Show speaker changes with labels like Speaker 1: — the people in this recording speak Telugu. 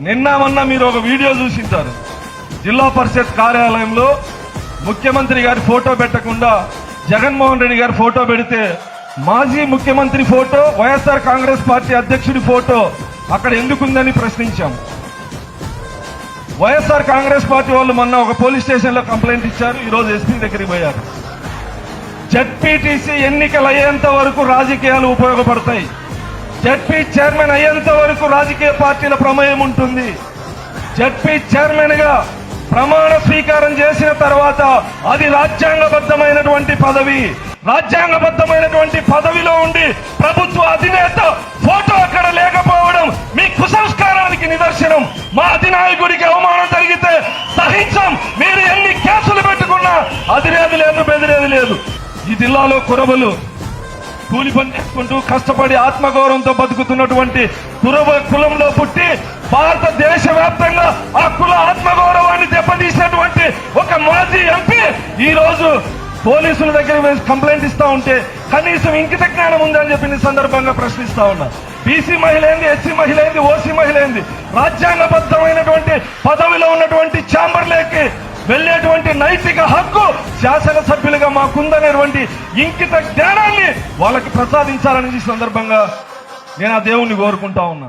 Speaker 1: నిన్న మొన్న మీరు ఒక వీడియో చూసింటారు. జిల్లా పరిషత్ కార్యాలయంలో ముఖ్యమంత్రి గారి ఫోటో పెట్టకుండా జగన్మోహన్ రెడ్డి గారి ఫోటో పెడితే మాజీ ముఖ్యమంత్రి ఫోటో, వైఎస్ఆర్ కాంగ్రెస్ పార్టీ అధ్యక్షుడి ఫోటో అక్కడ ఎందుకుందని ప్రశ్నించాం. వైఎస్ఆర్ కాంగ్రెస్ పార్టీ వాళ్ళు మొన్న ఒక పోలీస్ స్టేషన్ లో కంప్లైంట్ ఇచ్చారు. ఈ రోజు ఎస్పీ దగ్గరికి పోయారు. జడ్పీటీసీ ఎన్నికలు అయ్యేంత వరకు రాజకీయాలు ఉపయోగపడతాయి. జడ్పీ చైర్మన్ అయ్యేంత వరకు రాజకీయ పార్టీల ప్రమేయం ఉంటుంది. జడ్పీ చైర్మన్ గా ప్రమాణ స్వీకారం చేసిన తర్వాత అది రాజ్యాంగబద్ధమైనటువంటి పదవి. రాజ్యాంగబద్ధమైనటువంటి పదవిలో ఉండి ప్రభుత్వ అధినేత ఫోటో అక్కడ లేకపోవడం మీ కుసంస్కారానికి నిదర్శనం. మా అధినాయకుడికి అవమానం జరిగితే సహించం. మీరు ఎన్ని కేసులు పెట్టుకున్నా అదిరేది లేదు, బెదిరేది లేదు. ఈ జిల్లాలో కురబలు కూలి పని చేసుకుంటూ కష్టపడి ఆత్మగౌరవంతో బతుకుతున్నటువంటి కులంలో పుట్టి భారతదేశ వ్యాప్తంగా ఆ కుల ఆత్మగౌరవాన్ని దెబ్బతీసినటువంటి ఒక మాజీ ఎంపీ ఈ రోజు పోలీసుల దగ్గర కంప్లైంట్ ఇస్తా ఉంటే కనీసం ఇంకిత జ్ఞానం ఉందని చెప్పి సందర్భంగా ప్రశ్నిస్తా ఉన్నా. బీసీ మహిళ ఏంది, ఎస్సీ మహిళ ఏంది, ఓసీ మహిళ ఏంది? రాజ్యాంగబద్ధమైనటువంటి పదవిలో ఉన్నటువంటి ఛాంబర్లేకి వెళ్లేటువంటి నైతిక హక్కు శాసనసభ్యులుగా మాకుందనేటువంటి ఇంకిత జ్ఞానాన్ని వాళ్ళకి ప్రసాదించాలని ఈ సందర్భంగా నేను ఆ దేవుణ్ణి కోరుకుంటా ఉన్నా.